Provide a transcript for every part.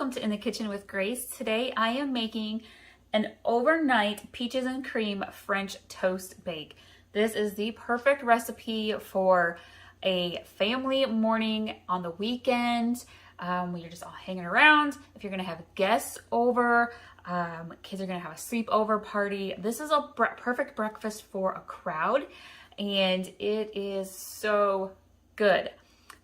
welcome to In the Kitchen with Grace. Today I am making an overnight peaches and cream French toast bake. This is the perfect recipe for a family morning on the weekend when you're just all hanging around. If you're gonna have guests over, kids are gonna have a sleepover party. This is a perfect breakfast for a crowd, and it is so good.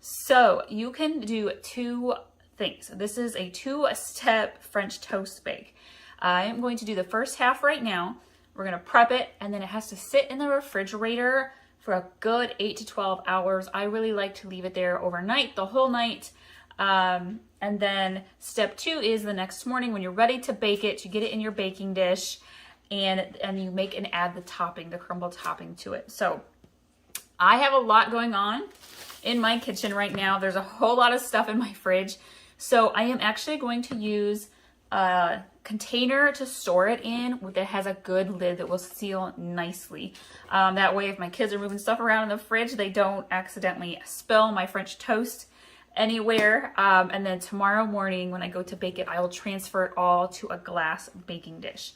So you can do two things. This is a two-step French toast bake. I am going to do the first half right now. We're gonna prep it, and then it has to sit in the refrigerator for a good 8 to 12 hours. I really like to leave it there overnight, the whole night. And then step two is the next morning when you're ready to bake it, you get it in your baking dish, and you make and add the topping, the crumble topping to it. So I have a lot going on in my kitchen right now. There's a whole lot of stuff in my fridge. So I am actually going to use a container to store it in that has a good lid that will seal nicely. That way if my kids are moving stuff around in the fridge, they don't accidentally spill my French toast anywhere. And then tomorrow morning when I go to bake it, I will transfer it all to a glass baking dish.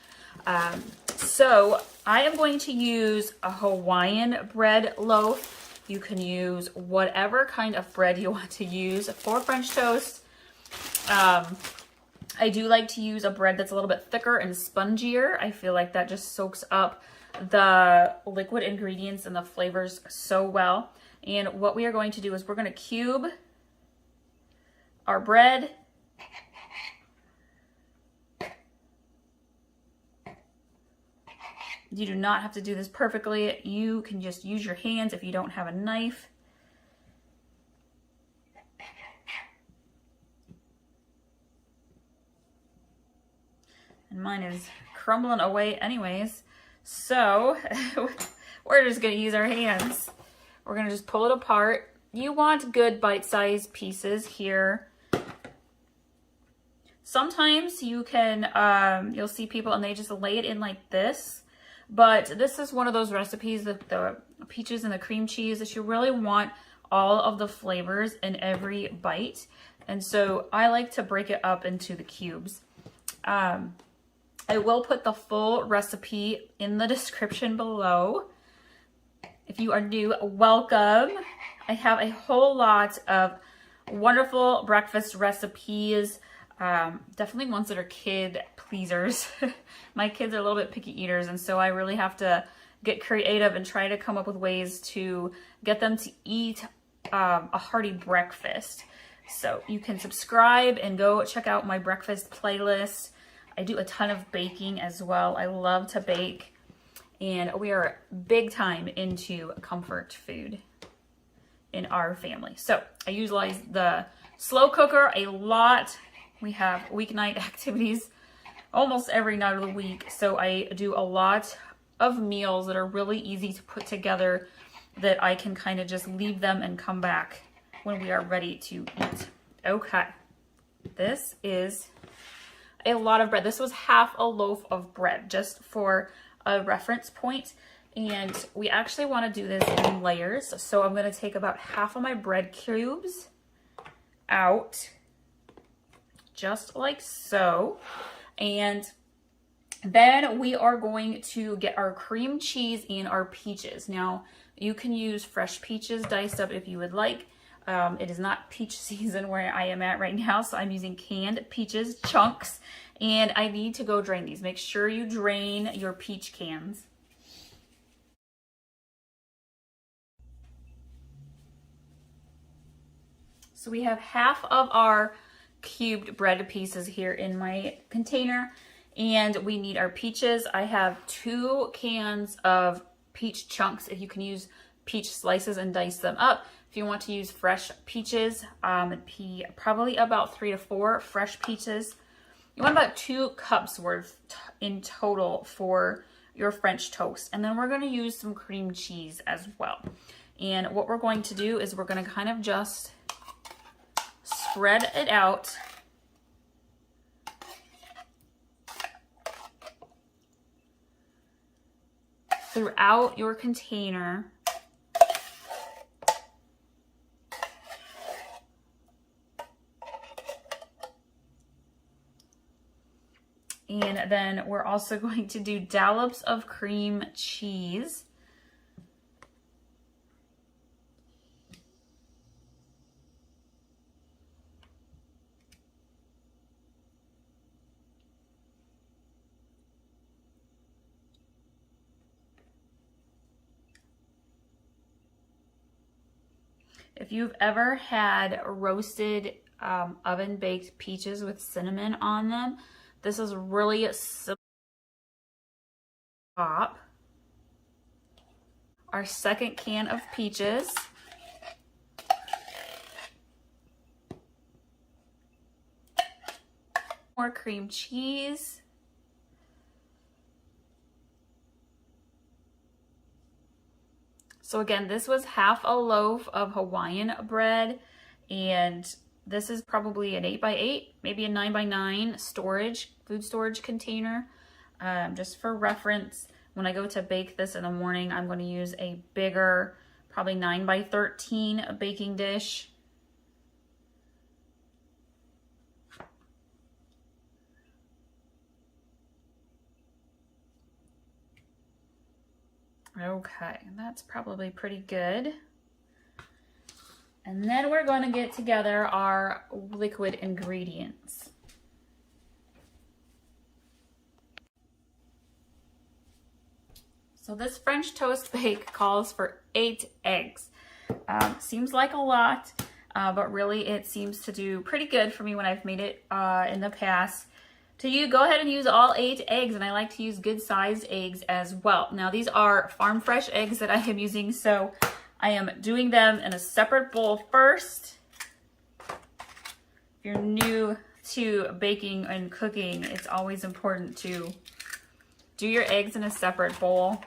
So I am going to use a Hawaiian bread loaf. You can use whatever kind of bread you want to use for French toast. I do like to use a bread that's a little bit thicker and spongier. I feel like that just soaks up the liquid ingredients and the flavors so well. And what we are going to do is we're going to cube our bread. You do not have to do this perfectly. You can just use your hands if you don't have a knife. And mine is crumbling away anyways. So we're just gonna use our hands. We're gonna just pull it apart. You want good bite-sized pieces here. Sometimes you can, you'll see people and they just lay it in like this. But this is one of those recipes, the peaches and the cream cheese, that you really want all of the flavors in every bite. And so I like to break it up into the cubes. I will put the full recipe in the description below. If you are new, welcome. I have a whole lot of wonderful breakfast recipes. Definitely ones that are kid pleasers. My kids are a little bit picky eaters, and so I really have to get creative and try to come up with ways to get them to eat a hearty breakfast. So you can subscribe and go check out my breakfast playlist. I do a ton of baking as well. I love to bake, and we are big time into comfort food in our family. So I utilize the slow cooker a lot. We have weeknight activities almost every night of the week. So I do a lot of meals that are really easy to put together that I can kind of just leave them and come back when we are ready to eat. Okay, this is a lot of bread. This was half a loaf of bread, just for a reference point. And we actually want to do this in layers. So I'm going to take about half of my bread cubes out, just like so. And then we are going to get our cream cheese and our peaches. Now, you can use fresh peaches diced up if you would like. It is not peach season where I am at right now, so I'm using canned peaches chunks, and I need to go drain these. Make sure you drain your peach cans. So we have half of our cubed bread pieces here in my container, and we need our peaches. I have 2 cans of peach chunks. If you can use peach slices and dice them up. If you want to use fresh peaches, probably about 3 to 4 fresh peaches. You want about 2 cups worth in total for your French toast. And then we're going to use some cream cheese as well. And what we're going to do is we're going to kind of just spread it out throughout your container. And then we're also going to do dollops of cream cheese. If you've ever had roasted oven baked peaches with cinnamon on them, this is really simple. Pop our second can of peaches. More cream cheese. So again, this was half a loaf of Hawaiian bread, and this is probably an 8x8, maybe a 9x9 storage, food storage container. Just for reference, when I go to bake this in the morning, I'm going to use a bigger, probably 9x13 baking dish. Okay, that's probably pretty good. And then we're going to get together our liquid ingredients. So this French toast bake calls for 8 eggs. Seems like a lot, but really it seems to do pretty good for me when I've made it in the past. Go ahead and use all 8 eggs, and I like to use good sized eggs as well. Now these are farm fresh eggs that I am using, so I am doing them in a separate bowl first. If you're new to baking and cooking, it's always important to do your eggs in a separate bowl.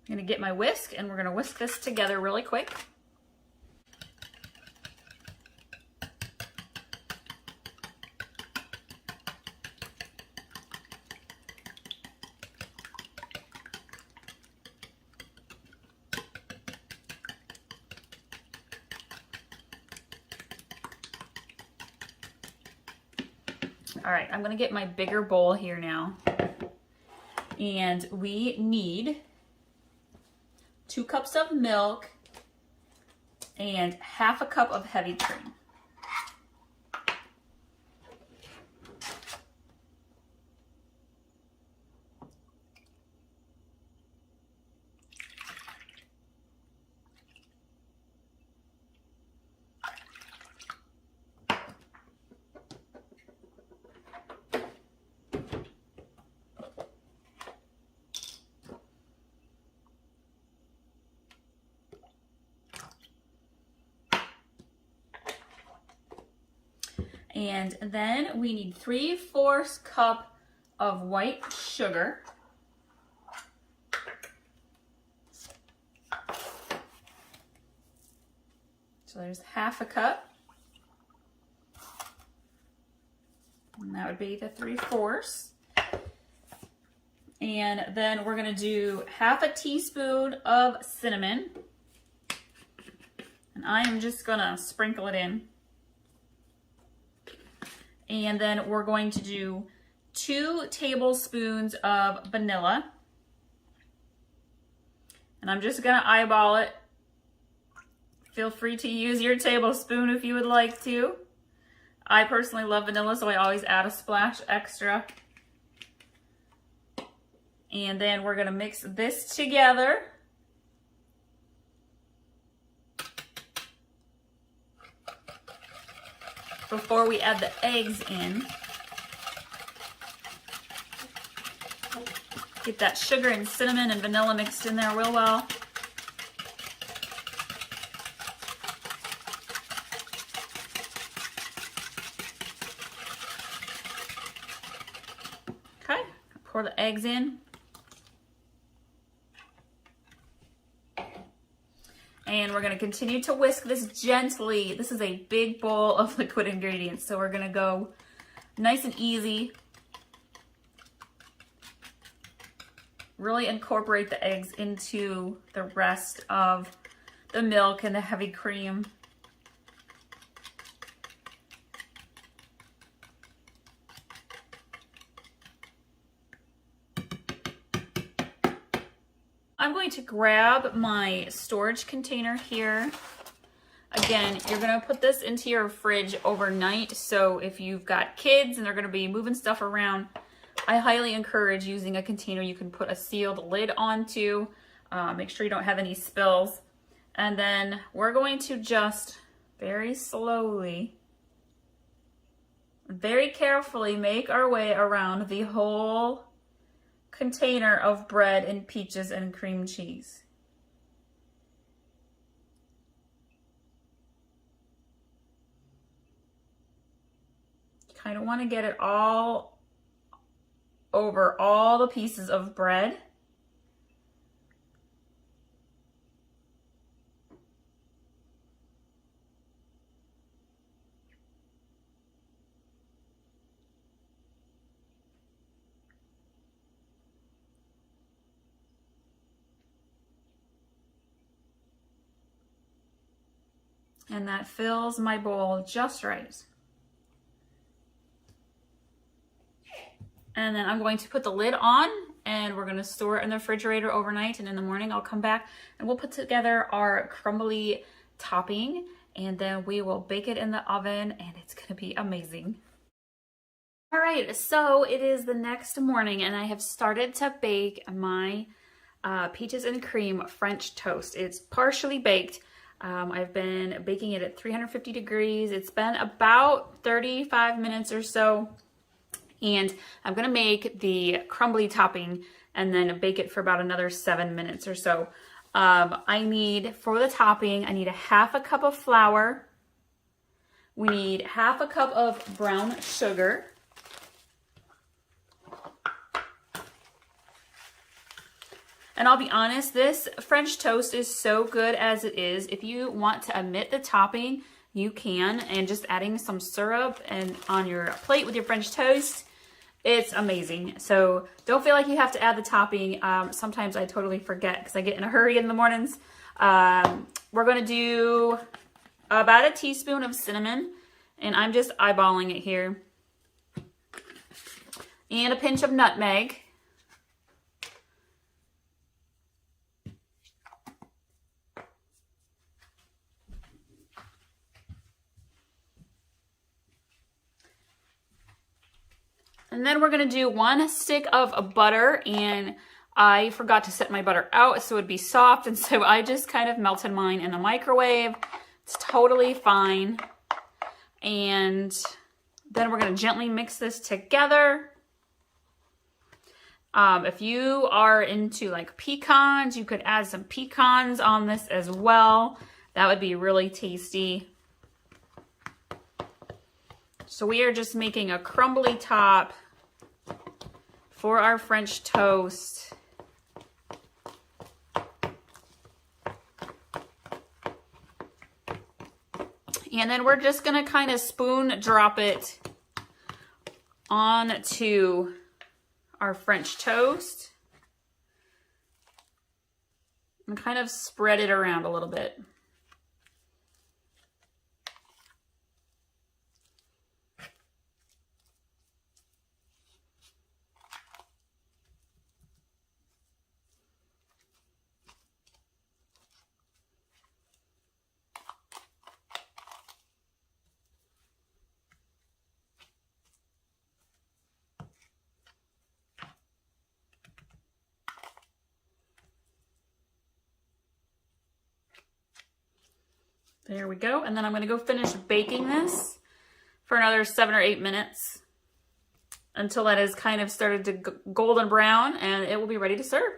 I'm gonna get my whisk, and we're gonna whisk this together really quick. All right, I'm gonna get my bigger bowl here now. And we need 2 cups of milk and half a cup of heavy cream. And then we need 3/4 cup of white sugar. So there's half a cup. And that would be the 3/4. And then we're gonna do half a teaspoon of cinnamon. And I am just gonna sprinkle it in. And then we're going to do 2 tablespoons of vanilla. And I'm just gonna eyeball it. Feel free to use your tablespoon if you would like to. I personally love vanilla, so I always add a splash extra. And then we're gonna mix this together. Before we add the eggs in. Get that sugar and cinnamon and vanilla mixed in there real well. Okay, pour the eggs in. And we're gonna continue to whisk this gently. This is a big bowl of liquid ingredients, so we're gonna go nice and easy. Really incorporate the eggs into the rest of the milk and the heavy cream. I'm going to grab my storage container here. Again, you're gonna put this into your fridge overnight, so if you've got kids and they're gonna be moving stuff around, I highly encourage using a container you can put a sealed lid onto. Make sure you don't have any spills. And then we're going to just very slowly, very carefully make our way around the whole container of bread and peaches and cream cheese. You kind of want to get it all over all the pieces of bread. And that fills my bowl just right. And then I'm going to put the lid on and we're gonna store it in the refrigerator overnight, and in the morning I'll come back and we'll put together our crumbly topping, and then we will bake it in the oven and it's gonna be amazing. All right, so it is the next morning and I have started to bake my peaches and cream French toast. It's partially baked. I've been baking it at 350 degrees. It's been about 35 minutes or so. And I'm gonna make the crumbly topping and then bake it for about another 7 minutes or so. I need, for the topping, I need a half a cup of flour. We need half a cup of brown sugar. And I'll be honest, this French toast is so good as it is. If you want to omit the topping, you can, and just adding some syrup and on your plate with your French toast, it's amazing. So don't feel like you have to add the topping. Sometimes I totally forget because I get in a hurry in the mornings. We're gonna do about a teaspoon of cinnamon, and I'm just eyeballing it here. And a pinch of nutmeg. And then we're gonna do 1 stick of butter, and I forgot to set my butter out so it'd be soft, and so I just kind of melted mine in the microwave. It's totally fine. And then we're gonna gently mix this together. If you are into like pecans, you could add some pecans on this as well. That would be really tasty. So we are just making a crumbly top for our French toast. And then we're just gonna kind of spoon drop it onto our French toast and kind of spread it around a little bit. There we go. And then I'm going to go finish baking this for another 7 or 8 minutes until that has kind of started to golden brown, and it will be ready to serve.